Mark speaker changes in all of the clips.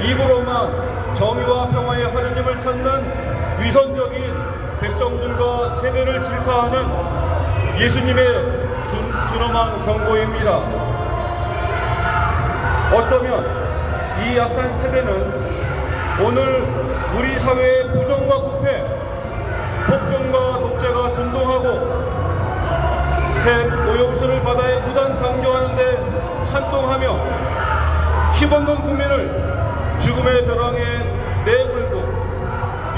Speaker 1: 입으로만 정의와 평화의 하느님을 찾는 위선적인 백성들과 세대를 질타하는 예수님의 준엄한 경고입니다. 어쩌면 이 약한 세대는 오늘 우리 사회의 부정과 부패, 폭정과 독재가 준동하고 핵 오염수를 바다에 무단 방류하는 데 찬동하며 힘없는 국민을 죽음의 벼랑에 내몰고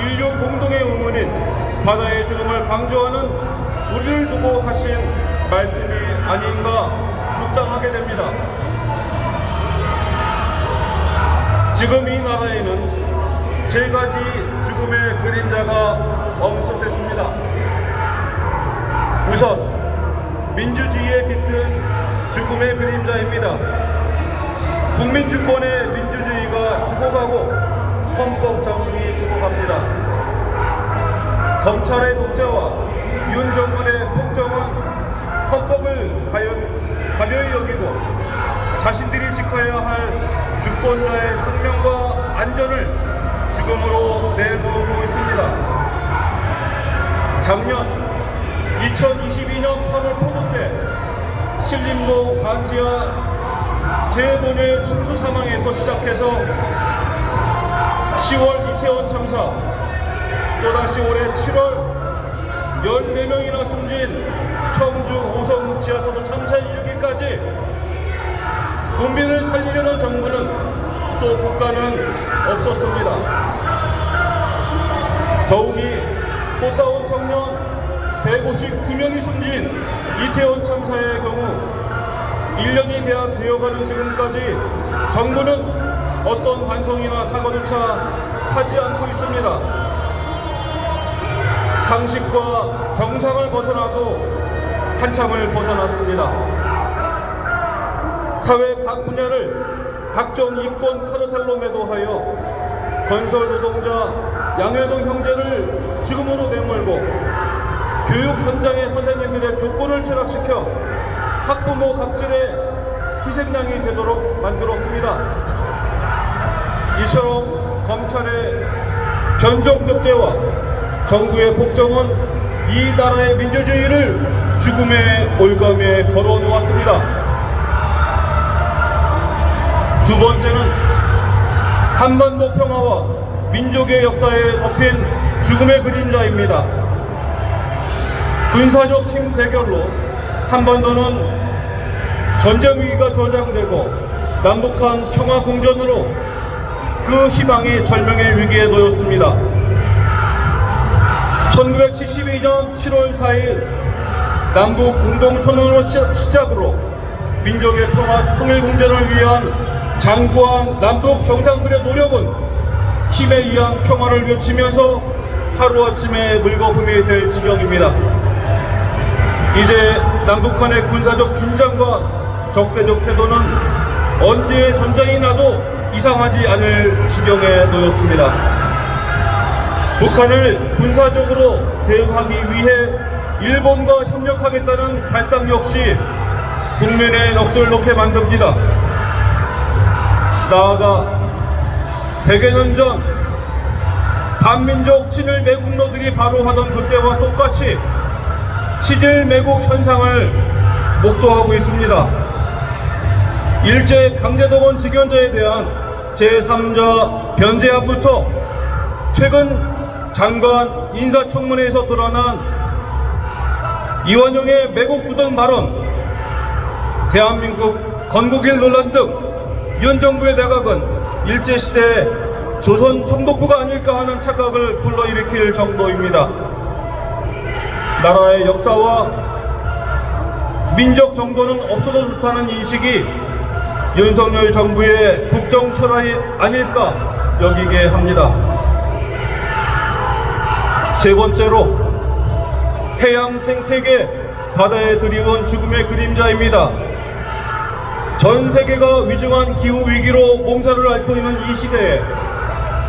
Speaker 1: 인류 공동의 의문인 바다의 죽음을 방조하는 우리를 두고 하신 말씀이 아닌가 묵상하게 됩니다. 지금 이 나라에는 세 가지 죽음의 그림자가 엄습했습니다. 우선 민주주의에 깃든 죽음의 그림자입니다. 국민주권의 민주주의가 죽어가고 헌법 정신이 죽어갑니다. 검찰의 독재와 윤 정권의 폭정은 헌법을 가벼이 여기고 자신들이 지켜야 할 주권자의 생명과 안전을 죽음으로 내모으고 있습니다. 작년 2022년 8월 폭우 때 신림로 반지하 세 번의 충수 사망에서 시작해서 10월 이태원 참사, 또다시 올해 7월 14명이나 숨진 청주 5성 지하사도 참사에 이르기까지 국민을 살리려는 정부는 또 국가는 없었습니다. 더욱이 꽃다운 청년 159명이 숨진 이태원 참사의 경우 1년이 되어가는 지금까지 정부는 어떤 반성이나 사과조차 하지 않고 있습니다. 상식과 정상을 벗어나도 한참을 벗어났습니다. 사회 각 분야를 각종 이권 카르텔로 매도하여 건설 노동자 양회동 형제를 죽음으로 내몰고 교육 현장의 선생님들의 조건을 추락시켜 학부모 갑질의 희생양이 되도록 만들었습니다. 이처럼 검찰의 변종독재와 정부의 폭정은 이 나라의 민주주의를 죽음의 올감에 걸어놓았습니다. 두 번째는 한반도 평화와 민족의 역사에 덮인 죽음의 그림자입니다. 군사적 힘 대결로 한반도는 전쟁 위기가 조장되고 남북한 평화 공전으로 그 희망이 절명의 위기에 놓였습니다. 1972년 7월 4일 남북 공동선언으로 시작으로 민족의 평화 통일 공전을 위한 장구한 남북 정상들의 노력은 힘에 의한 평화를 외치면서 하루아침에 물거품이 될 지경입니다. 이제 남북한의 군사적 긴장과 적대적 태도는 언제 전쟁이 나도 이상하지 않을 지경에 놓였습니다. 북한을 군사적으로 대응하기 위해 일본과 협력하겠다는 발상 역시 국민의 넋을 놓게 만듭니다. 나아가 100여 년 전 반민족 친일 매국노들이 바로 하던 그때와 똑같이 친일 매국 현상을 목도하고 있습니다. 일제 강제동원 직연자에 대한 제3자 변제안부터 최근 장관 인사청문회에서 드러난 이완용의 매국 부정 발언, 대한민국 건국일 논란 등 윤 정부의 내각은 일제시대 조선 총독부가 아닐까 하는 착각을 불러일으킬 정도입니다. 나라의 역사와 민족 정도는 없어도 좋다는 인식이 윤석열 정부의 국정 철학이 아닐까 여기게 합니다. 세 번째로 해양 생태계 바다에 드리운 죽음의 그림자입니다. 전 세계가 위중한 기후위기로 몸살을 앓고 있는 이 시대에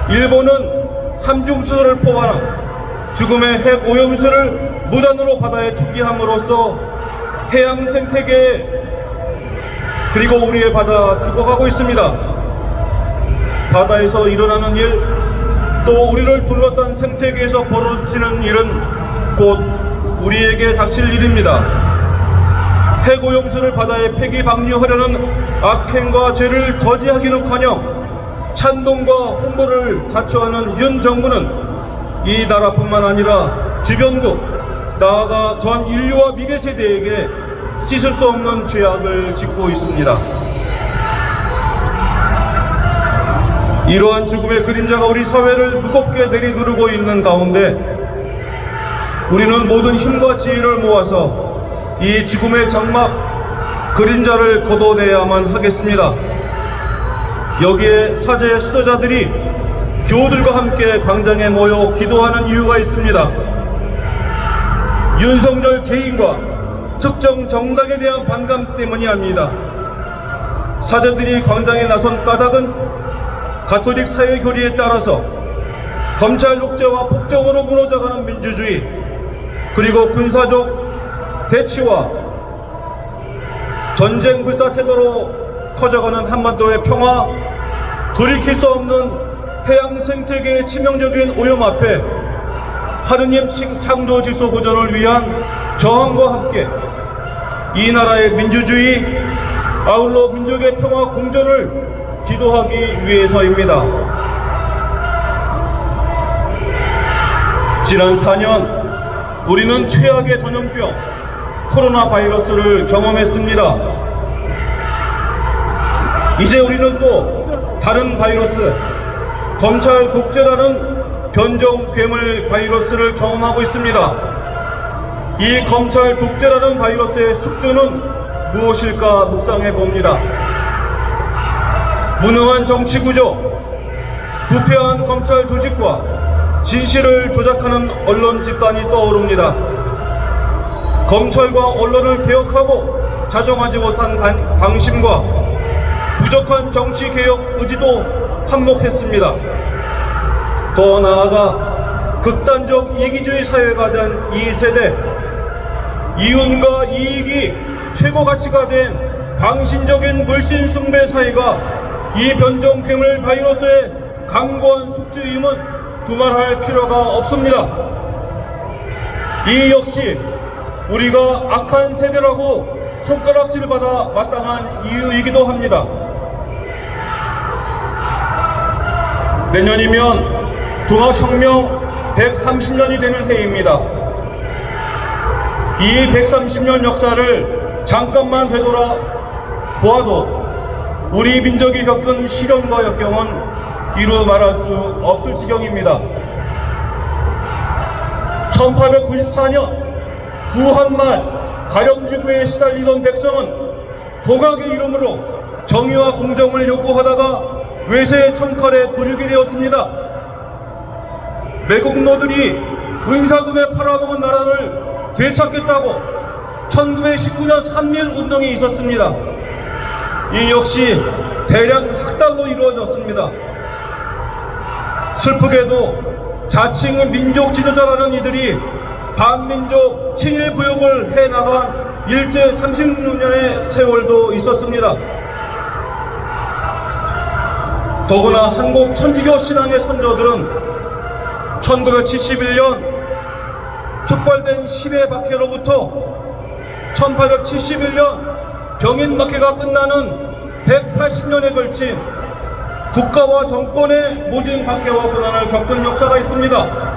Speaker 1: 일본은 삼중수소를 포함한 죽음의 핵 오염수를 무단으로 바다에 투기함으로써 해양 생태계 그리고 우리의 바다 죽어가고 있습니다. 바다에서 일어나는 일, 또 우리를 둘러싼 생태계에서 벌어지는 일은 곧 우리에게 닥칠 일입니다. 해고용수를 바다에 폐기 방류하려는 악행과 죄를 저지하기는커녕 찬동과 홍보를 자초하는 윤 정부는 이 나라뿐만 아니라 주변국, 나아가 전 인류와 미래 세대에게 씻을 수 없는 죄악을 짓고 있습니다. 이러한 죽음의 그림자가 우리 사회를 무겁게 내리누르고 있는 가운데 우리는 모든 힘과 지혜를 모아서 이 죽음의 장막 그림자를 걷어내야만 하겠습니다. 여기에 사제의 수도자들이 교우들과 함께 광장에 모여 기도하는 이유가 있습니다. 윤석열 개인과 특정 정당에 대한 반감 때문이 아닙니다. 사제들이 광장에 나선 까닭은 가톨릭 사회 교리에 따라서 검찰 독재와 폭정으로 무너져가는 민주주의, 그리고 군사적 대치와 전쟁 불사 태도로 커져가는 한반도의 평화, 돌이킬 수 없는 해양 생태계의 치명적인 오염 앞에 하느님 창조 질서 보존을 위한 저항과 함께 이 나라의 민주주의, 아울러 민족의 평화 공존을 기도하기 위해서입니다. 지난 4년 우리는 최악의 전염병 코로나 바이러스를 경험했습니다. 이제 우리는 또 다른 바이러스, 검찰 독재라는 변종 괴물 바이러스를 경험하고 있습니다. 이 검찰 독재라는 바이러스의 숙주는 무엇일까 묵상해 봅니다. 무능한 정치구조, 부패한 검찰 조직과 진실을 조작하는 언론 집단이 떠오릅니다. 검찰과 언론을 개혁하고 자정하지 못한 방심과 부족한 정치개혁 의지도 한몫했습니다. 더 나아가 극단적 이기주의 사회가 된 이 세대, 이윤과 이익이 최고 가치가 된 광신적인 물신숭배 사회가 이 변종 괴물 바이러스의 강고한 숙주임은 두말할 필요가 없습니다. 이 역시 우리가 악한 세대라고 손가락질 받아 마땅한 이유이기도 합니다. 내년이면 동학혁명 130년이 되는 해입니다. 이 130년 역사를 잠깐만 되돌아 보아도 우리 민족이 겪은 시련과 역경은 이루 말할 수 없을 지경입니다. 1894년 구한말 가령지구에 시달리던 백성은 동학의 이름으로 정의와 공정을 요구하다가 외세의 총칼에 도륙이 되었습니다. 매국노들이 은사금에 팔아먹은 나라를 되찾겠다고 1919년 3.1운동이 있었습니다. 이 역시 대량 학살로 이루어졌습니다. 슬프게도 자칭 민족 지도자라는 이들이 반민족 친일 부역을 해나간 일제 36년의 세월도 있었습니다. 더구나 한국 천주교 신앙의 선조들은 1971년 촉발된 시내 박해로부터 1871년 병인 박해가 끝나는 180년에 걸친 국가와 정권의 모진 박해와 고난을 겪은 역사가 있습니다.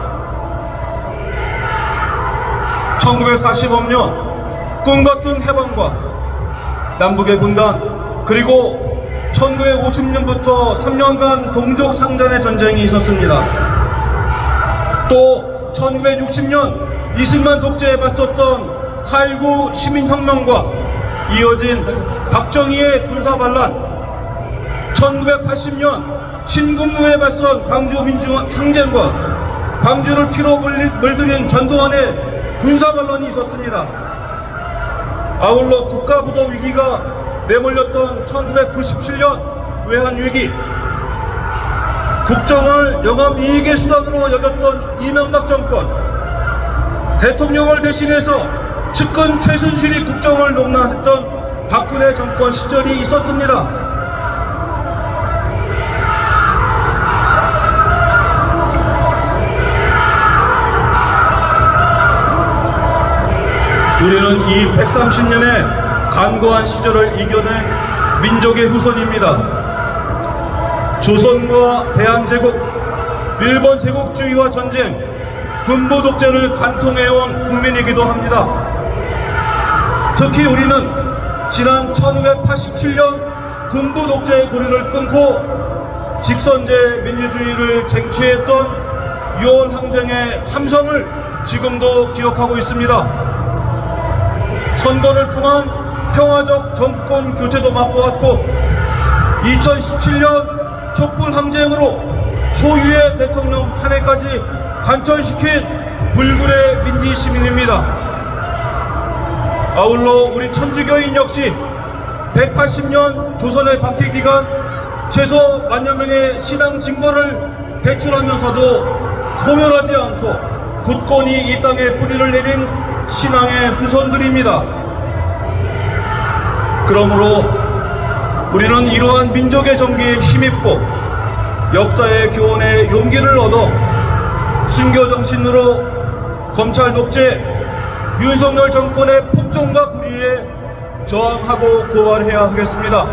Speaker 1: 1945년 꿈같은 해방과 남북의 분단, 그리고 1950년부터 3년간 동족 상잔의 전쟁이 있었습니다. 또 1960년 이승만 독재에 맞섰던 4.19 시민혁명과 이어진 박정희의 군사반란, 1980년 신군무에 맞선 광주민주항쟁과 광주를 피로 물들인 전두환의 군사반란이 있었습니다. 아울러 국가부도 위기가 내몰렸던 1997년 외환위기, 국정을 영업이익의 수단으로 여겼던 이명박 정권, 대통령을 대신해서 측근 최순실이 국정을 농락했던 박근혜 정권 시절이 있었습니다. 우리는 이 130년의 간고한 시절을 이겨낸 민족의 후손입니다. 조선과 대한제국, 일본 제국주의와 전쟁, 군부 독재를 관통해온 국민이기도 합니다. 특히 우리는 지난 1987년 군부 독재의 고리를 끊고 직선제 민주주의를 쟁취했던 6월 항쟁의 함성을 지금도 기억하고 있습니다. 선거를 통한 평화적 정권 교체도 맛보았고 2017년 촛불 함쟁으로 소유의 대통령 탄핵까지 관철시킨 불굴의 민지 시민입니다. 아울러 우리 천주교인 역시 180년 조선의 박해 기간 최소 만여 명의 신앙 징벌을 배출하면서도 소멸하지 않고 굳건히 이 땅에 뿌리를 내린 신앙의 후손들입니다. 그러므로 우리는 이러한 민족의 정기에 힘입고 역사의 교훈에 용기를 얻어 순교 정신으로 검찰 독재, 윤석열 정권의 폭정과 불의에 저항하고 고발해야 하겠습니다.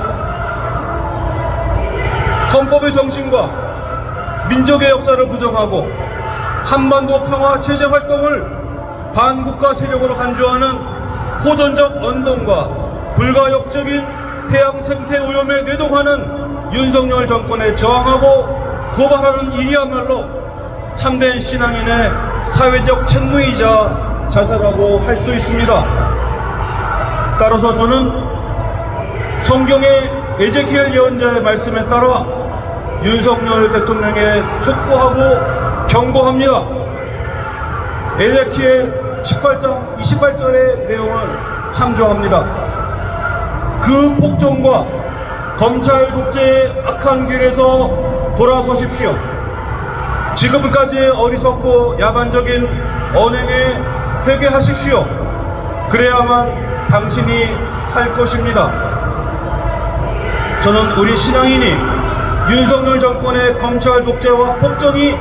Speaker 1: 헌법의 정신과 민족의 역사를 부정하고 한반도 평화 체제 활동을 반국가 세력으로 간주하는 호전적 언동과 불가역적인 해양 생태 오염에 내동하는 윤석열 정권에 저항하고 고발하는 일이야말로 참된 신앙인의 사회적 책무이자 자세라고 할 수 있습니다. 따라서 저는 성경의 에제키엘 예언자의 말씀에 따라 윤석열 대통령에 촉구하고 경고합니다. 에제키엘 18장 28절의 내용을 참조합니다. 그 폭정과 검찰 독재의 악한 길에서 돌아서십시오. 지금까지의 어리석고 야만적인 언행에 회개하십시오. 그래야만 당신이 살 것입니다. 저는 우리 신앙인이 윤석열 정권의 검찰 독재와 폭정이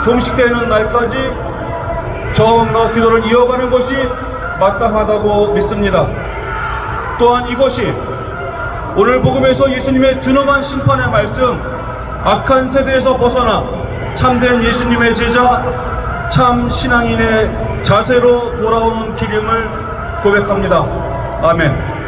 Speaker 1: 종식되는 날까지 저항과 기도를 이어가는 것이 마땅하다고 믿습니다. 또한 이것이 오늘 복음에서 예수님의 준엄한 심판의 말씀, 악한 세대에서 벗어나 참된 예수님의 제자, 참 신앙인의 자세로 돌아오는 길임을 고백합니다. 아멘.